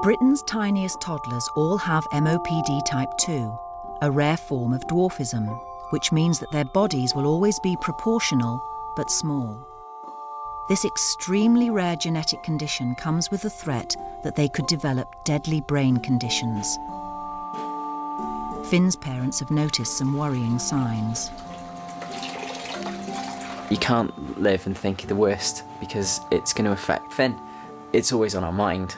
Britain's tiniest toddlers all have MOPD type 2, a rare form of dwarfism, which means that their bodies will always be proportional but small. This extremely rare genetic condition comes with the threat that they could develop deadly brain conditions. Finn's parents have noticed some worrying signs. You can't live and think of the worst because it's going to affect Finn. It's always on our mind.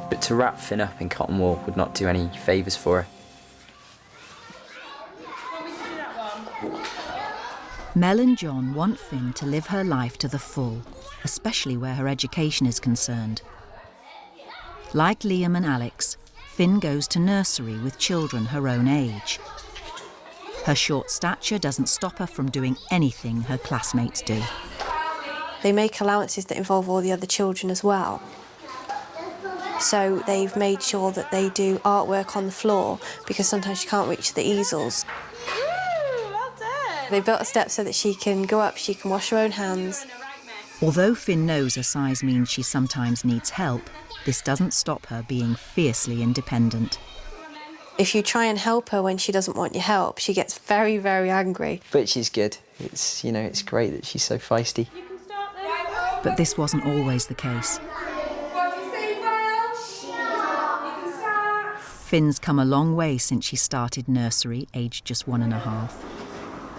But to wrap Finn up in cotton wool would not do any favours for her. Mel and John want Finn to live her life to the full, especially where her education is concerned. Like Liam and Alex, Finn goes to nursery with children her own age. Her short stature doesn't stop her from doing anything her classmates do. They make allowances that involve all the other children as well. So they've made sure that they do artwork on the floor because sometimes she can't reach the easels. They built a step so that she can go up, she can wash her own hands. Although Finn knows her size means she sometimes needs help, this doesn't stop her being fiercely independent. If you try and help her when she doesn't want your help, she gets very, very angry. But she's good. It's, you know, it's great that she's so feisty. But this wasn't always the case. Finn's come a long way since she started nursery, aged just 1.5.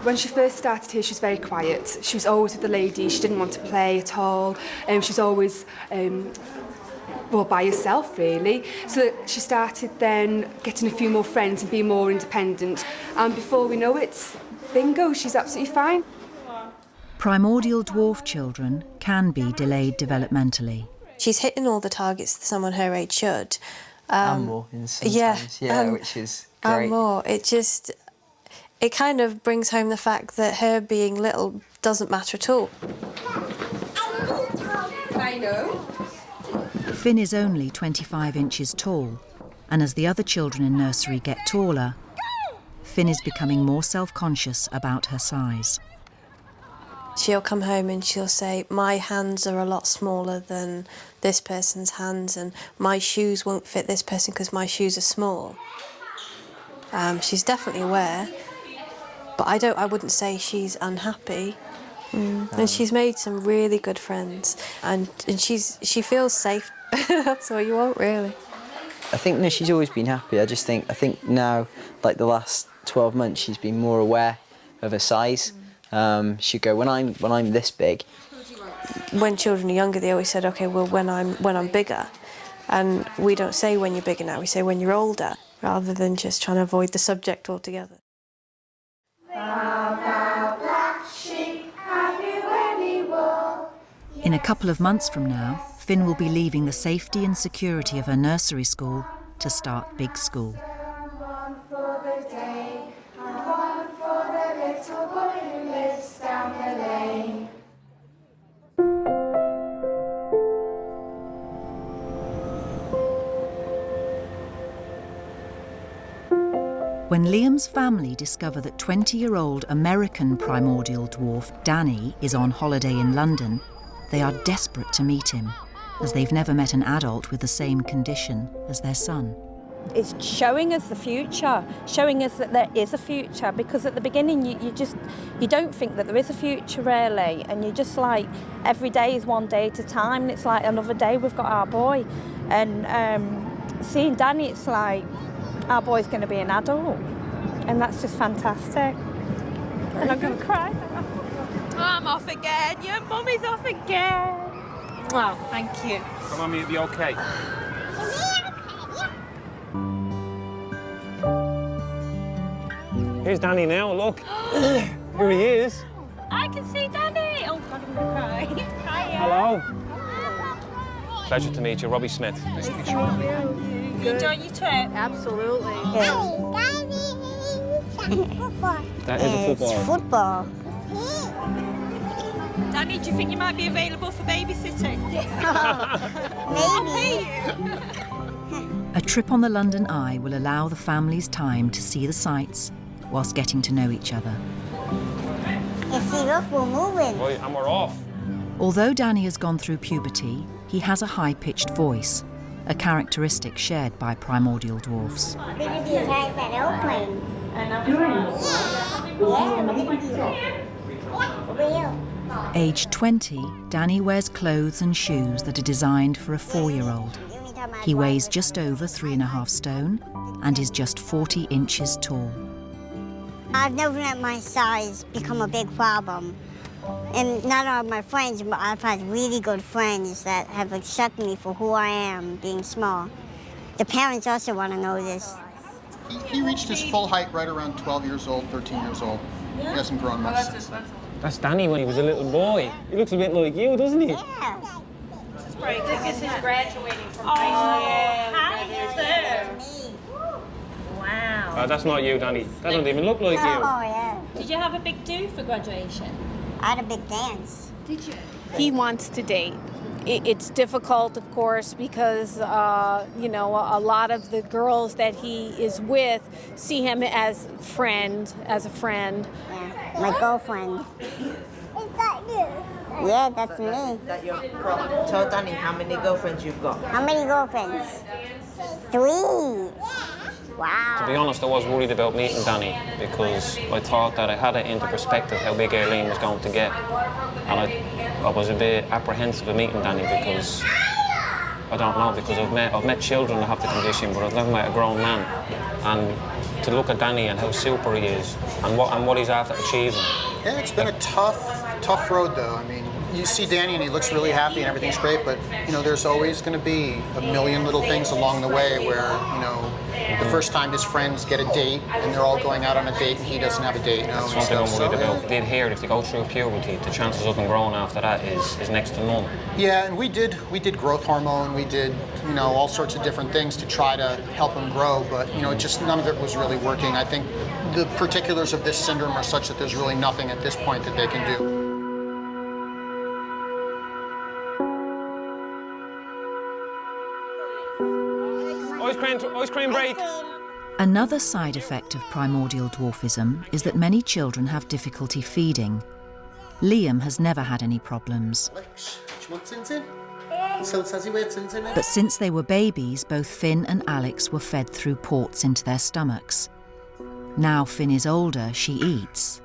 When she first started here, she was very quiet. She was always with the ladies. She didn't want to play at all. She was always, by herself, really. So she started then getting a few more friends and being more independent. And before we know it, bingo, she's absolutely fine. Primordial dwarf children can be delayed developmentally. She's hitting all the targets that someone her age should. And more in some times, which is great. And more. It kind of brings home the fact that her being little doesn't matter at all. I know. Finn is only 25 inches tall, and as the other children in nursery get taller, Finn is becoming more self-conscious about her size. She'll come home and she'll say, my hands are a lot smaller than this person's hands, and my shoes won't fit this person because my shoes are small. She's definitely aware. But I wouldn't say she's unhappy. And she's made some really good friends, and she feels safe. That's all you want, really. I think she's always been happy. I think now, like the last 12 months, she's been more aware of her size. She'd go, when I'm this big. When children are younger, they always said, okay, well, when I'm bigger. And we don't say when you're bigger now, we say when you're older, rather than just trying to avoid the subject altogether. In a couple of months from now, Finn will be leaving the safety and security of her nursery school to start big school. When Liam's family discover that 20-year-old American primordial dwarf Danny is on holiday in London, they are desperate to meet him, as they've never met an adult with the same condition as their son. It's showing us the future, showing us that there is a future, because at the beginning you don't think that there is a future really, and you're just like, every day is one day at a time, and it's like another day we've got our boy. And seeing Danny, it's like, our boy's going to be an adult, and that's just fantastic. And I'm going to cry. I'm off again. Your mummy's off again. Oh, thank you. Come on, it'll be okay. Here's Danny now, look. Here he is. I can see Danny. Oh, God, I'm going to cry. Hiya. Hello. Pleasure to meet you, Robbie Smith. Nice to meet you. You enjoying your trip? Absolutely. That is a football. It's football. Danny, do you think you might be available for babysitting? Maybe. A trip on the London Eye will allow the families time to see the sights whilst getting to know each other. See, look, we're moving. And we're off. Although Danny has gone through puberty, he has a high-pitched voice, a characteristic shared by primordial dwarfs. Look at these guys that airplane. Real. Aged 20, Danny wears clothes and shoes that are designed for a 4-year-old. He weighs just over 3.5 stone and is just 40 inches tall. I've never let my size become a big problem. And not all my friends, but I've had really good friends that have accepted me for who I am, being small. The parents also want to know this. He reached his full height right around 12 years old, 13 years old. He hasn't grown much since then. That's Danny when he was a little boy. He looks a bit like you, doesn't he? Yeah. This is graduating from high school. Wow. That's not you, Danny. That doesn't even look like Oh, you. yeah. Did you have a big do for graduation? I had a big dance. Did you? He wants to date. It's difficult, of course, because, you know, a lot of the girls that he is with see him as a friend. Yeah. My girlfriend. Is that you? Yeah, that's me. That your problem. Tell Danny how many girlfriends you've got. How many girlfriends? 3. Wow. To be honest, I was worried about meeting Danny because I thought that I had it into perspective how big Aileen was going to get. And I was a bit apprehensive of meeting Danny because, I don't know, because I've met children that have the condition, but I've never met a grown man. And to look at Danny and how super he is and what he's after achieving. Yeah, it's been a tough road though. I mean, you see Danny and he looks really happy and everything's great, but you know, there's always going to be a million little things along the way where, you know, the first time his friends get a date and they're all going out on a date and he doesn't have a date. That's something I'm worried about. They'd hear if they go through puberty, the chances of them growing after that is next to none. Yeah, and we did growth hormone, we did, you know, all sorts of different things to try to help him grow, but you know, just none of it was really working. I think the particulars of this syndrome are such that there's really nothing at this point that they can do. Ice cream break. Another side effect of primordial dwarfism is that many children have difficulty feeding. Liam has never had any problems. But since they were babies, both Finn and Alex were fed through ports into their stomachs. Now Finn is older, she eats.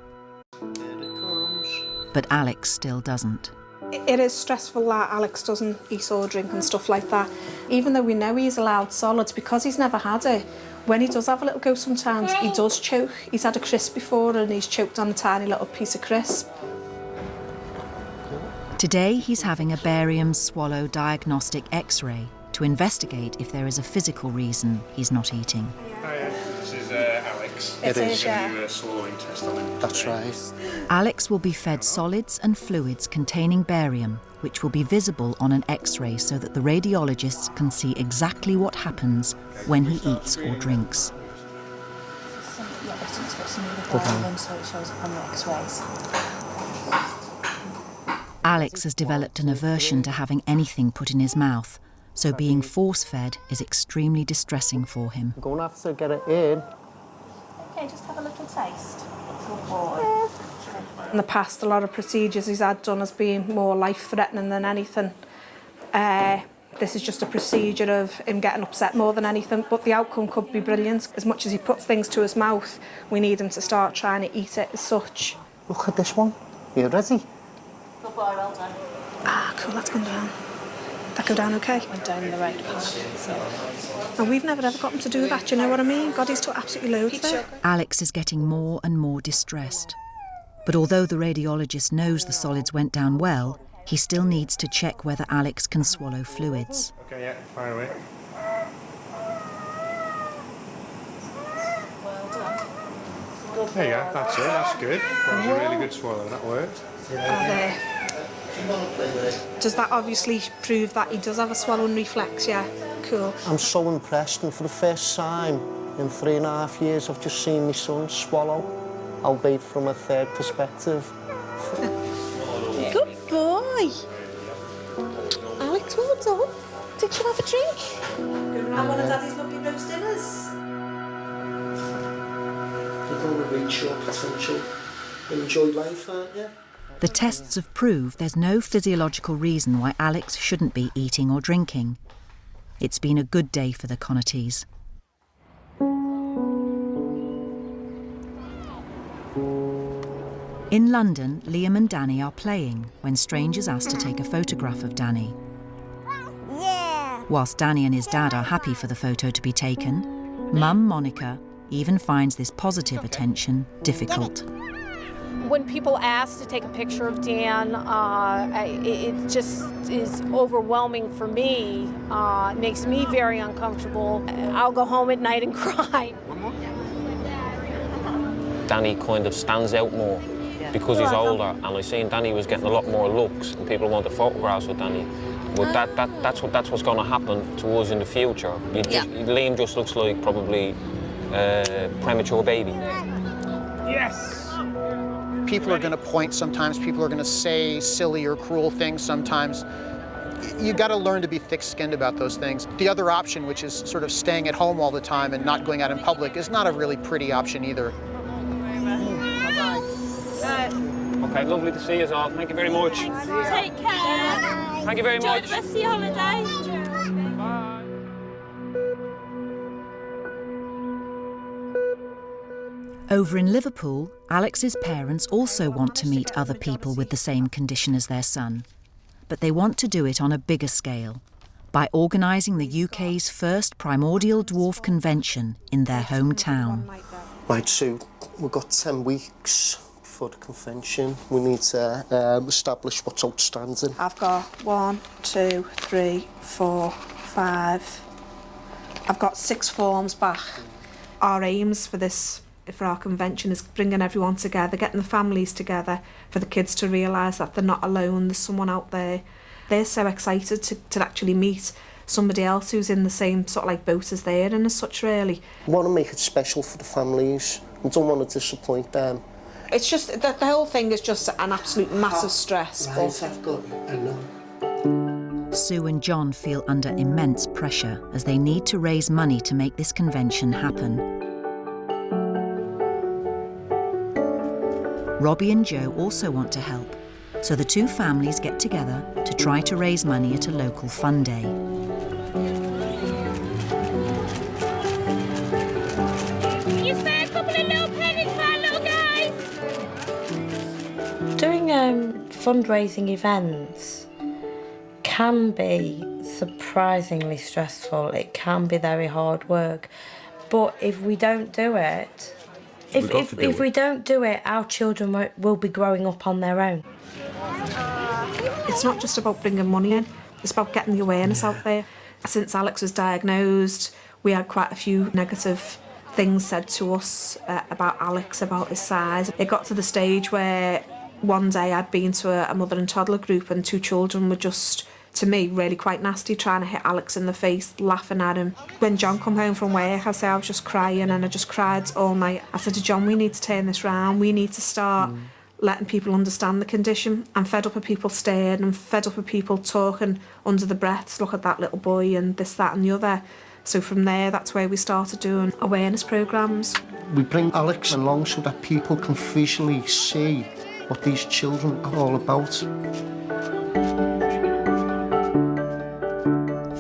But Alex still doesn't. It is stressful that Alex doesn't eat or drink and stuff like that. Even though we know he's allowed solids, because he's never had it, when he does have a little go sometimes, he does choke. He's had a crisp before and he's choked on a tiny little piece of crisp. Today he's having a barium swallow diagnostic X-ray to investigate if there is a physical reason he's not eating. This is Alex. It is, yeah. Do a swallowing test on him. That's right. Alex will be fed solids and fluids containing barium, which will be visible on an X-ray so that the radiologists can see exactly what happens when he eats or drinks. Alex has developed an aversion to having anything put in his mouth, so being force-fed is extremely distressing for him. I'm going to have to get it in. Okay, just have a little taste. Good boy. In the past, a lot of procedures he's had done has been more life-threatening than anything. This is just a procedure of him getting upset more than anything, but the outcome could be brilliant. As much as he puts things to his mouth, we need him to start trying to eat it as such. Look at this one. You ready? Good boy, well done. Ah, cool, that's gone down. That go down okay? Went down in the right direction. And we've never ever got him to do that, do you know what I mean? God, he's took absolutely loads there. Alex is getting more and more distressed. But although the radiologist knows the solids went down well, he still needs to check whether Alex can swallow fluids. Okay, yeah, fire away. Well done. There you go, that's it, that's good. That was a really good swallow, that worked. There. Does that obviously prove that he does have a swallowing reflex, yeah? Cool. I'm so impressed, and for the first time in 3.5 years, I've just seen my son swallow, albeit from a third perspective. Good boy. Alex, well done. Did you have a drink? Going around one of Daddy's lovely roast dinners. You're going to reach your potential. Enjoy life, aren't you? The tests have proved there's no physiological reason why Alex shouldn't be eating or drinking. It's been a good day for the Connatys. In London, Liam and Danny are playing when strangers ask to take a photograph of Danny. Yeah. Whilst Danny and his dad are happy for the photo to be taken, Mum Monica even finds this positive attention difficult. When people ask to take a picture of Dan, it just is overwhelming for me. It makes me very uncomfortable. I'll go home at night and cry. Danny kind of stands out more because he's older, and I seen Danny was getting a lot more looks and people wanted photographs with Danny. But that's what's going to happen to us in the future. Liam just looks like probably a premature baby. Yes! People are going to point sometimes, people are going to say silly or cruel things sometimes. You got to learn to be thick-skinned about those things. The other option, which is sort of staying at home all the time and not going out in public, is not a really pretty option either. Okay, lovely to see you all. Thank you very much. Take care. Thank you very much. Enjoy the rest of your holiday. Bye. Over in Liverpool, Alex's parents also want to meet other people with the same condition as their son. But they want to do it on a bigger scale, by organising the UK's first primordial dwarf convention in their hometown. Right, so we've got 10 weeks for the convention. We need to establish what's outstanding. I've got 1, 2, 3, 4, 5. I've got 6 forms back. Our aims for our convention is bringing everyone together, getting the families together, for the kids to realise that they're not alone, there's someone out there. They're so excited to actually meet somebody else who's in the same sort of like boat as they're in as such, really. We want to make it special for the families. We don't want to disappoint them. It's just, the whole thing is just an absolute massive stress. Right, I've got enough. Sue and John feel under immense pressure as they need to raise money to make this convention happen. Robbie and Joe also want to help, so the two families get together to try to raise money at a local fun day. You spare a couple of little pennies for our little guys? Doing fundraising events can be surprisingly stressful. It can be very hard work, but if we don't do it, if we don't do it, our children will be growing up on their own. It's not just about bringing money in, it's about getting the awareness out there. Since Alex was diagnosed, we had quite a few negative things said to us about Alex, about his size. It got to the stage where one day I'd been to a mother and toddler group and 2 children were just, to me, really quite nasty, trying to hit Alex in the face, laughing at him. When John come home from work, I say I was just crying, and I just cried all night. I said to John, we need to turn this round, we need to start letting people understand the condition. I'm fed up with people staring, and fed up with people talking under the breaths, look at that little boy and this, that and the other. So from there, that's where we started doing awareness programmes. We bring Alex along so that people can visually see what these children are all about.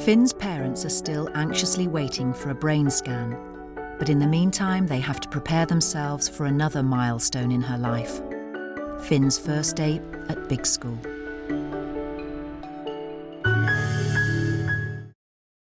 Finn's parents are still anxiously waiting for a brain scan, but in the meantime they have to prepare themselves for another milestone in her life. Finn's first day at big school.